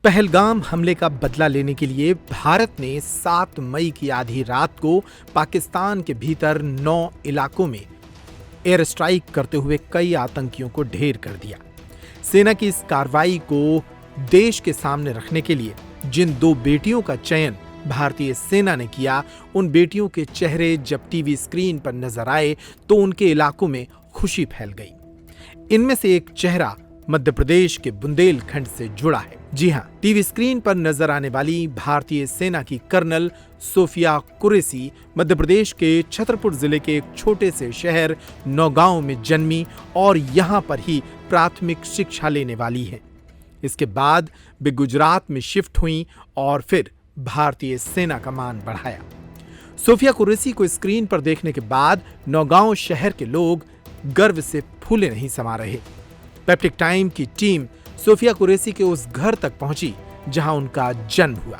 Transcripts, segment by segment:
पहलगाम हमले का बदला लेने के लिए भारत ने 7 मई की आधी रात को पाकिस्तान के भीतर 9 इलाकों में एयर स्ट्राइक करते हुए कई आतंकियों को ढेर कर दिया। सेना की इस कार्रवाई को देश के सामने रखने के लिए जिन 2 बेटियों का चयन भारतीय सेना ने किया, उन बेटियों के चेहरे जब टीवी स्क्रीन पर नजर आए तो उनके इलाकों में खुशी फैल गई। इनमें से एक चेहरा मध्य प्रदेश के बुंदेलखंड से जुड़ा है। जी हां, टीवी स्क्रीन पर नजर आने वाली भारतीय सेना की कर्नल सोफिया कुरैशी मध्य प्रदेश के छतरपुर जिले के एक छोटे से शहर नौगांव में जन्मी और यहां पर ही प्राथमिक शिक्षा लेने वाली हैं। इसके बाद वे गुजरात में शिफ्ट हुई और फिर भारतीय सेना का मान बढ़ाया। सोफिया कुरैशी को स्क्रीन पर देखने के बाद नौगांव शहर के लोग गर्व से फूले नहीं समा रहे। पेप्टिक टाइम की टीम सोफिया कुरैशी के उस घर तक पहुंची जहां उनका जन्म हुआ।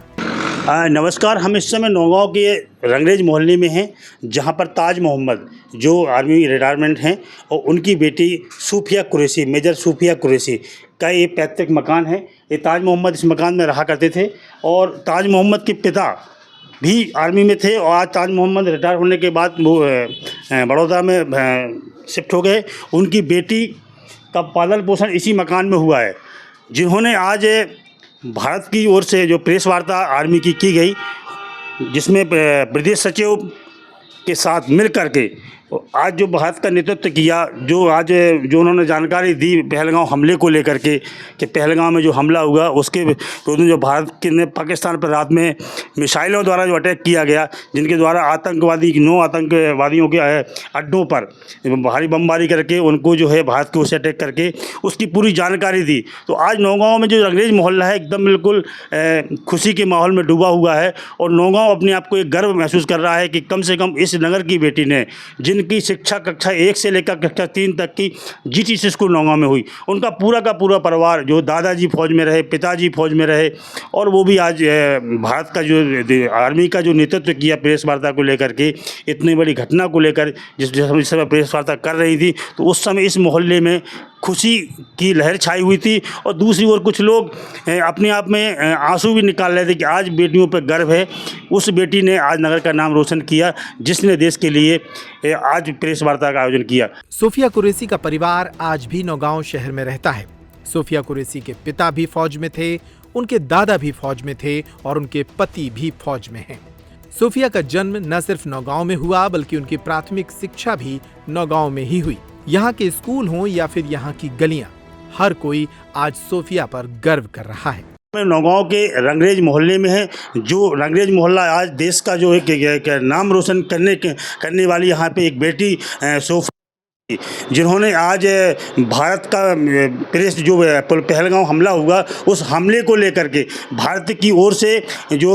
नमस्कार, हम इस समय नौगांव के रंगरेज मोहल्ले में हैं, जहां पर ताज मोहम्मद जो आर्मी रिटायरमेंट हैं और उनकी बेटी सूफिया कुरैशी, मेजर सूफिया कुरैशी का ये पैतृक मकान है। ये ताज मोहम्मद इस मकान में रहा करते थे और ताज मोहम्मद के पिता भी आर्मी में थे और आज ताज मोहम्मद रिटायर होने के बाद वो बड़ौदा में शिफ्ट हो गए। उनकी बेटी का पालन पोषण इसी मकान में हुआ है, जिन्होंने आज भारत की ओर से जो प्रेस वार्ता आर्मी की गई, जिसमें प्रदेश सचिव के साथ मिल कर के आज जो भारत का नेतृत्व किया, जो उन्होंने जानकारी दी पहलगाम हमले को लेकर के कि पहलगाम में जो हमला हुआ उसके विरोध जो भारत के ने पाकिस्तान पर रात में मिसाइलों द्वारा जो अटैक किया गया, जिनके द्वारा 9 आतंकवादियों के अड्डों पर भारी बमबारी करके उनको जो है भारत की ओर से अटैक करके उसकी पूरी जानकारी दी। तो आज नौगांव में जो रंगरेज मोहल्ला है एकदम बिल्कुल खुशी के माहौल में डूबा हुआ है और नौगांव अपने आप को एक गर्व महसूस कर रहा है कि कम से कम इस नगर की बेटी ने, जिनकी शिक्षा कक्षा 1 से लेकर कक्षा 3 तक की जीटीसी स्कूल नौगांव में हुई, उनका पूरा का पूरा परिवार, जो दादाजी फौज में रहे, पिताजी फौज में रहे और वो भी आज भारत का जो आर्मी का जो नेतृत्व किया प्रेस वार्ता को लेकर के, इतनी बड़ी घटना को लेकर जिस समय प्रेस वार्ता कर रही थी, तो उस समय इस मोहल्ले में खुशी की लहर छाई हुई थी और दूसरी ओर कुछ लोग अपने आप में आंसू भी निकाल रहे थे कि आज बेटियों पर गर्व है। उस बेटी ने आज नगर का नाम रोशन किया, जिसने देश के लिए आज प्रेस वार्ता का आयोजन किया। सोफिया कुरैशी का परिवार आज भी नौगांव शहर में रहता है। सोफिया कुरैशी के पिता भी फौज में थे, उनके दादा भी फौज में थे और उनके पति भी फौज में हैं। सोफिया का जन्म न सिर्फ नौगांव में हुआ, बल्कि उनकी प्राथमिक शिक्षा भी नौगांव में ही हुई। यहाँ के स्कूल हों या फिर यहाँ की गलियां, हर कोई आज सोफिया पर गर्व कर रहा है। नौगांव के रंगरेज मोहल्ले में है, जो रंगरेज मोहल्ला आज देश का जो एक नाम रोशन करने वाली यहाँ पे एक बेटी सोफिया, जिन्होंने आज भारत का प्रेस जो पहलगाम हमला हुआ उस हमले को लेकर के भारत की ओर से जो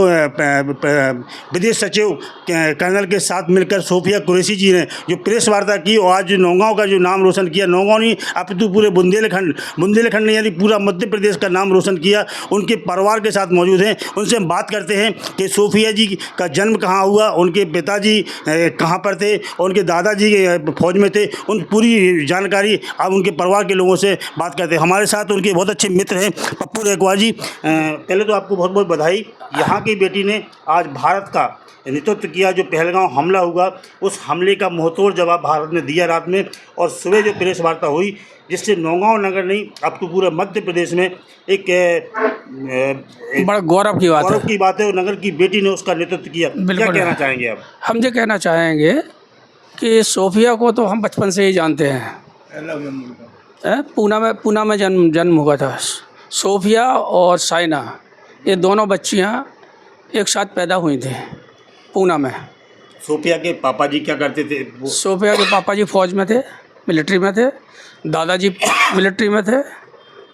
विदेश सचिव कर्नल के साथ मिलकर सोफिया कुरैशी जी ने जो प्रेस वार्ता की और आज नौगांव का जो नाम रोशन किया, नौगांव नहीं अपितु पूरे बुंदेलखंड नहीं यदि पूरा मध्य प्रदेश का नाम रोशन किया। उनके परिवार के साथ मौजूद हैं, उनसे हम बात करते हैं कि सोफिया जी का जन्म कहाँ हुआ, उनके पिताजी कहाँ पर थे और उनके दादाजी फौज में थे, उन पूरी जानकारी आप उनके परिवार के लोगों से बात करते हैं। हमारे साथ उनके बहुत अच्छे मित्र हैं पप्पू रेकवार जी। पहले तो आपको बहुत बहुत बधाई, यहाँ की बेटी ने आज भारत का नेतृत्व किया। जो पहलगाम हमला हुआ उस हमले का मुंहतोड़ जवाब भारत ने दिया रात में, और सुबह जो प्रेस वार्ता हुई जिससे नौगांव नगर नहीं अब तो पूरे मध्य प्रदेश में एक बड़ा गौरव की बात है और नगर की बेटी ने उसका नेतृत्व किया। क्या कहना चाहेंगे आप? हम ये कहना चाहेंगे कि सोफिया को तो हम बचपन से ही जानते हैं। पूना में जन्म हुआ था। सोफिया और साइना ये दोनों बच्चियां एक साथ पैदा हुई थी पूना में। सोफिया के पापा जी क्या करते थे? सोफिया के पापा जी फौज में थे, मिलिट्री में थे, दादाजी मिलिट्री में थे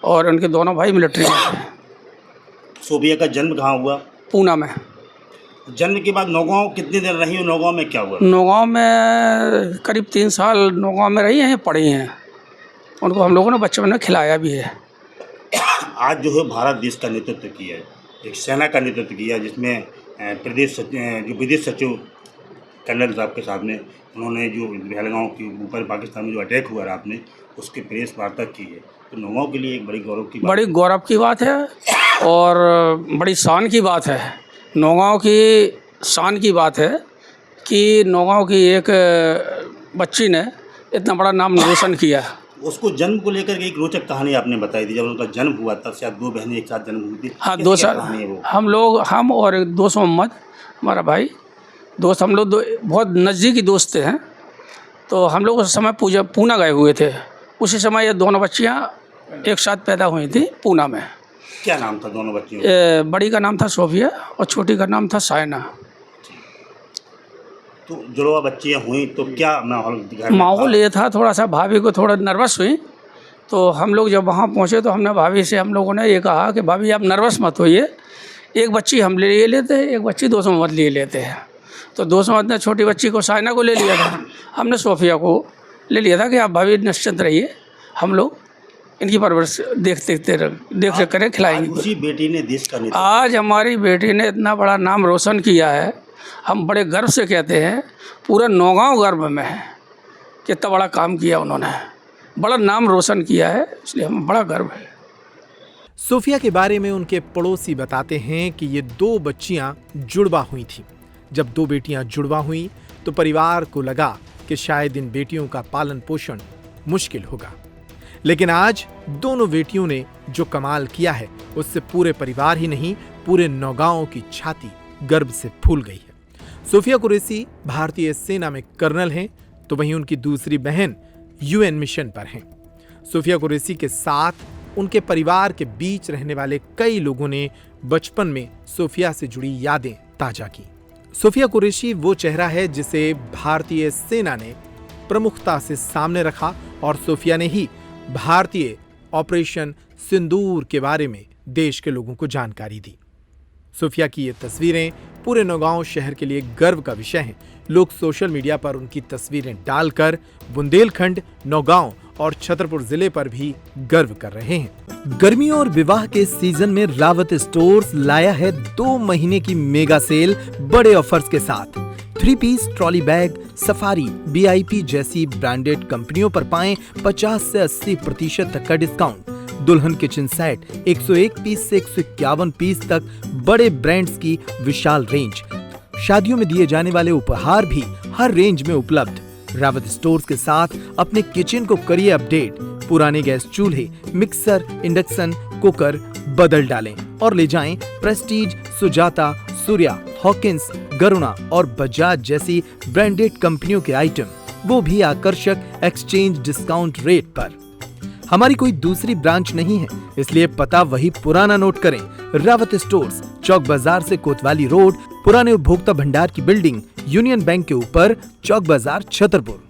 और उनके दोनों भाई मिलिट्री में थे। सोफिया का जन्म कहाँ हुआ? पूना में। जन्म के बाद नौगांव कितने दिन रही हो? नौगांव में क्या हुआ? नौगांव में करीब 3 साल नौगांव में रही हैं, पढ़ी हैं। उनको हम लोगों ने बचपन में खिलाया भी है। आज जो है भारत देश का नेतृत्व किया है, एक सेना का नेतृत्व किया, जिसमें जो विदेश सचिव कर्नल साहब के साथ में उन्होंने जो पहलगाम के ऊपर पाकिस्तान में जो अटैक हुआ रात में उसके प्रेस वार्ता की है, तो नौगांव के लिए एक बड़ी गौरव की बात है। और बड़ी शान की बात है, नौगांव की शान की बात है कि नौगांव की एक बच्ची ने इतना बड़ा नाम रोशन किया। उसको जन्म को लेकर के एक रोचक कहानी आपने बताई थी, जब उनका जन्म हुआ तब शायद 2 बहनें एक साथ जन्म हुई थी। हाँ, कैसी 2 क्या साल कहानी है वो? हम और एक दोस्त मोहम्मद, हमारा भाई दोस्त, हम लोग बहुत नज़दीकी दोस्त हैं। तो हम लोग उस समय पूना गए हुए थे। उसी समय ये दोनों बच्चियाँ एक साथ पैदा हुई थी पूना में। क्या नाम था दोनों बच्चियों का? बड़ी का नाम था सोफिया और छोटी का नाम था साइना। तो जुड़वा बच्चियाँ हुई तो क्या माहौल दिखा? माहौल ये था, थोड़ा सा भाभी को थोड़ा नर्वस हुई। तो हम लोग जब वहाँ पहुँचे तो हमने भाभी से, हम लोगों ने ये कहा कि भाभी आप नर्वस मत होइए, एक बच्ची हम ले लेते हैं, एक बच्ची दोस्त मोहम्मद ले लेते हैं। तो दोस्त मोहम्मद ने छोटी बच्ची को साइना को ले लिया था, हमने सोफिया को ले लिया था कि आप भाभी निश्चिंत रहिए, हम लोग इनकी परवरिश देख करें, खिलाएंगे। उसी बेटी ने देश का नेतृत्व। आज हमारी बेटी ने इतना बड़ा नाम रोशन किया है, हम बड़े गर्व से कहते हैं, पूरा नौगांव गर्व में है कि इतना बड़ा काम किया उन्होंने, बड़ा नाम रोशन किया है, इसलिए हमें बड़ा गर्व है। सोफिया के बारे में उनके पड़ोसी बताते हैं कि ये 2 बच्चियां जुड़वा हुई थीं। जब 2 बेटियां जुड़वा हुई तो परिवार को लगा कि शायद इन बेटियों का पालन पोषण मुश्किल होगा, लेकिन आज दोनों बेटियों ने जो कमाल किया है उससे पूरे परिवार ही नहीं, पूरे नौगांव की छाती गर्व से फूल गई है। सोफिया कुरैशी भारतीय सेना में कर्नल हैं, तो वहीं उनकी दूसरी बहन यूएन मिशन पर हैं। सोफिया कुरैशी के साथ उनके परिवार के बीच रहने वाले कई लोगों ने बचपन में सोफिया से जुड़ी यादें ताजा की। सोफिया कुरैशी वो चेहरा है जिसे भारतीय सेना ने प्रमुखता से सामने रखा और सोफिया ने ही भारतीय ऑपरेशन सिंदूर के बारे में देश के लोगों को जानकारी दी। सोफिया की ये तस्वीरें पूरे नौगांव शहर के लिए गर्व का विषय हैं। लोग सोशल मीडिया पर उनकी तस्वीरें डालकर बुंदेलखंड, नौगांव और छतरपुर जिले पर भी गर्व कर रहे हैं। गर्मियों और विवाह के सीजन में रावत स्टोर्स लाया है 2 महीने की मेगा सेल बड़े ऑफर्स के साथ। 3 piece trolley bag, Safari, VIP जैसी ब्रांडेड कंपनियों पर पाएं 50 से 80% तक का डिस्काउंट। दुल्हन किचन सेट 101 पीस से 151 पीस तक बड़े ब्रांड्स की विशाल रेंज। शादियों में दिए जाने वाले उपहार भी हर रेंज में उपलब्ध। रावत स्टोर्स के साथ अपने किचन को करिए अपडेट। पुराने गैस चूल्हे, मिक्सर, इंडक्शन कुकर बदल डालें और ले जाएं प्रेस्टीज, सुजाता, सूर्या, हॉकिंस, गरुणा और बजाज जैसी ब्रांडेड कंपनियों के आइटम, वो भी आकर्षक एक्सचेंज डिस्काउंट रेट पर। हमारी कोई दूसरी ब्रांच नहीं है, इसलिए पता वही पुराना नोट करें। रावत स्टोर्स, चौक बाजार से कोतवाली रोड, पुराने उपभोक्ता भंडार की बिल्डिंग, यूनियन बैंक के ऊपर, चौक बाजार, छतरपुर।